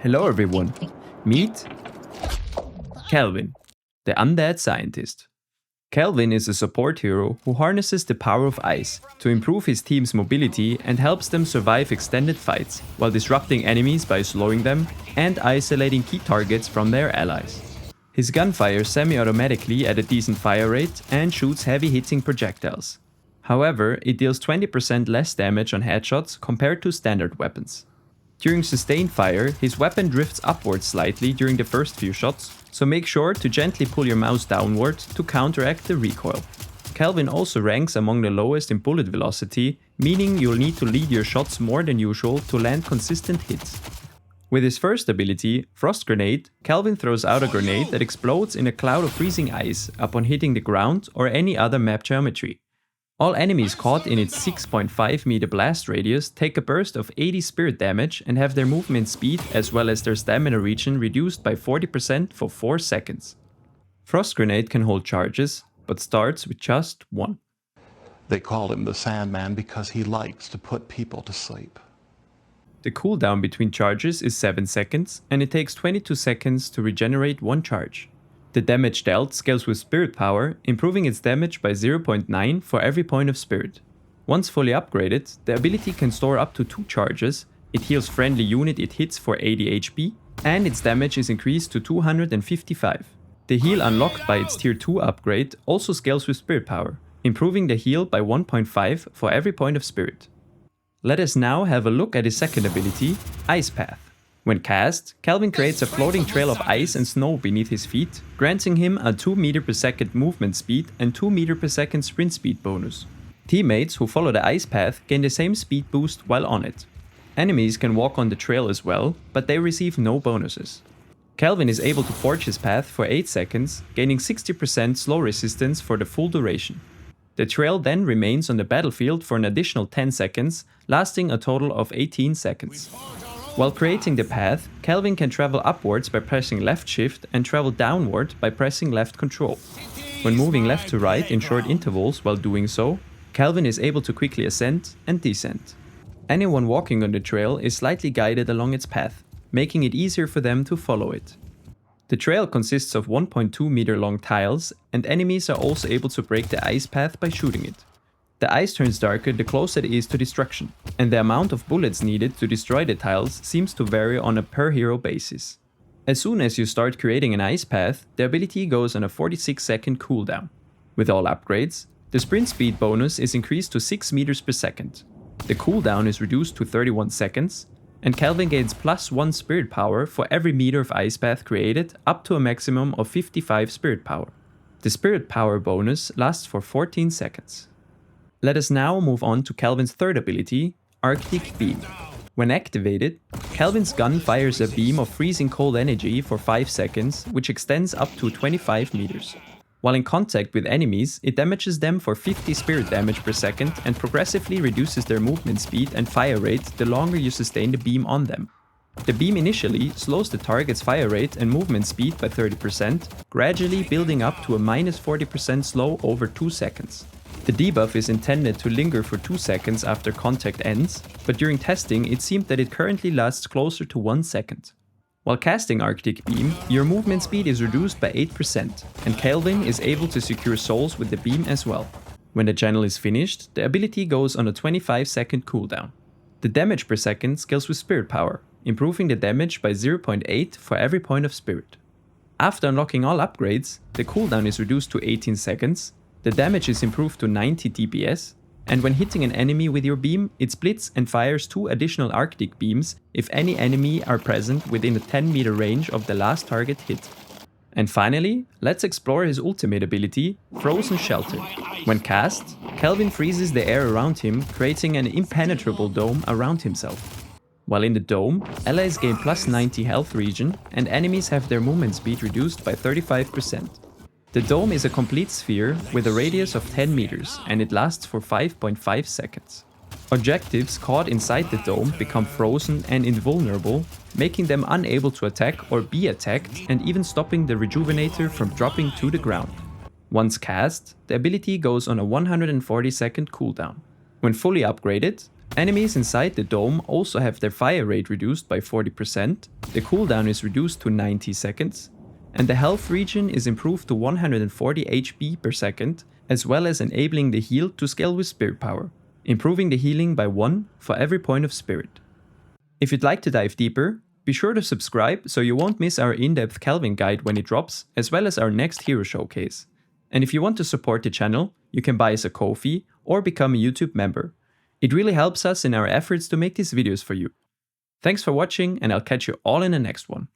Hello everyone, meet Kelvin, the undead scientist. Kelvin is a support hero who harnesses the power of ice to improve his team's mobility and helps them survive extended fights while disrupting enemies by slowing them and isolating key targets from their allies. His gun fires semi-automatically at a decent fire rate and shoots heavy-hitting projectiles. However, it deals 20% less damage on headshots compared to standard weapons. During sustained fire, his weapon drifts upwards slightly during the first few shots, so make sure to gently pull your mouse downward to counteract the recoil. Kelvin also ranks among the lowest in bullet velocity, meaning you'll need to lead your shots more than usual to land consistent hits. With his first ability, Frost Grenade, Kelvin throws out a grenade that explodes in a cloud of freezing ice upon hitting the ground or any other map geometry. All enemies caught in its 6.5 meter blast radius take a burst of 80 spirit damage and have their movement speed as well as their stamina regen reduced by 40% for 4 seconds. Frost Grenade can hold charges, but starts with just one. They called him the Sandman because he likes to put people to sleep. The cooldown between charges is 7 seconds and it takes 22 seconds to regenerate one charge. The damage dealt scales with spirit power, improving its damage by 0.9 for every point of spirit. Once fully upgraded, the ability can store up to 2 charges, it heals friendly unit it hits for 80 HP, and its damage is increased to 255. The heal unlocked by its tier 2 upgrade also scales with spirit power, improving the heal by 1.5 for every point of spirit. Let us now have a look at his second ability, Ice Path. When cast, Kelvin creates a floating trail of ice and snow beneath his feet, granting him a 2 meter per second movement speed and 2 meter per second sprint speed bonus. Teammates who follow the ice path gain the same speed boost while on it. Enemies can walk on the trail as well, but they receive no bonuses. Kelvin is able to forge his path for 8 seconds, gaining 60% slow resistance for the full duration. The trail then remains on the battlefield for an additional 10 seconds, lasting a total of 18 seconds. While creating the path, Kelvin can travel upwards by pressing left shift and travel downward by pressing left control. When moving left to right in short intervals while doing so, Kelvin is able to quickly ascend and descend. Anyone walking on the trail is slightly guided along its path, making it easier for them to follow it. The trail consists of 1.2 meter long tiles, and enemies are also able to break the ice path by shooting it. The ice turns darker the closer it is to destruction, and the amount of bullets needed to destroy the tiles seems to vary on a per hero basis. As soon as you start creating an ice path, the ability goes on a 46-second cooldown. With all upgrades, the sprint speed bonus is increased to 6 meters per second. The cooldown is reduced to 31 seconds, and Kelvin gains +1 spirit power for every meter of ice path created up to a maximum of 55 spirit power. The spirit power bonus lasts for 14 seconds. Let us now move on to Kelvin's third ability, Arctic Beam. When activated, Kelvin's gun fires a beam of freezing cold energy for 5 seconds, which extends up to 25 meters. While in contact with enemies, it damages them for 50 spirit damage per second and progressively reduces their movement speed and fire rate the longer you sustain the beam on them. The beam initially slows the target's fire rate and movement speed by 30%, gradually building up to a -40% slow over 2 seconds. The debuff is intended to linger for 2 seconds after contact ends, but during testing it seemed that it currently lasts closer to 1 second. While casting Arctic Beam, your movement speed is reduced by 8%, and Kelvin is able to secure souls with the beam as well. When the channel is finished, the ability goes on a 25-second cooldown. The damage per second scales with spirit power, improving the damage by 0.8 for every point of spirit. After unlocking all upgrades, the cooldown is reduced to 18 seconds, the damage is improved to 90 dps, and when hitting an enemy with your beam, it splits and fires 2 additional Arctic beams if any enemy are present within a 10 meter range of the last target hit. And finally, let's explore his ultimate ability, Frozen Shelter. When cast, Kelvin freezes the air around him, creating an impenetrable dome around himself. While in the dome, allies gain +90 health regen, and enemies have their movement speed reduced by 35%. The dome is a complete sphere with a radius of 10 meters and it lasts for 5.5 seconds. Objectives caught inside the dome become frozen and invulnerable, making them unable to attack or be attacked and even stopping the Rejuvenator from dropping to the ground. Once cast, the ability goes on a 140-second cooldown. When fully upgraded, Enemies inside the dome also have their fire rate reduced by 40%, the cooldown is reduced to 90 seconds, and the health regen is improved to 140 HP per second, as well as enabling the heal to scale with spirit power, improving the healing by 1 for every point of spirit. If you'd like to dive deeper, be sure to subscribe so you won't miss our in-depth Kelvin guide when it drops, as well as our next hero showcase. And if you want to support the channel, you can buy us a Ko-fi or become a YouTube member. It really helps us in our efforts to make these videos for you. Thanks for watching, and I'll catch you all in the next one.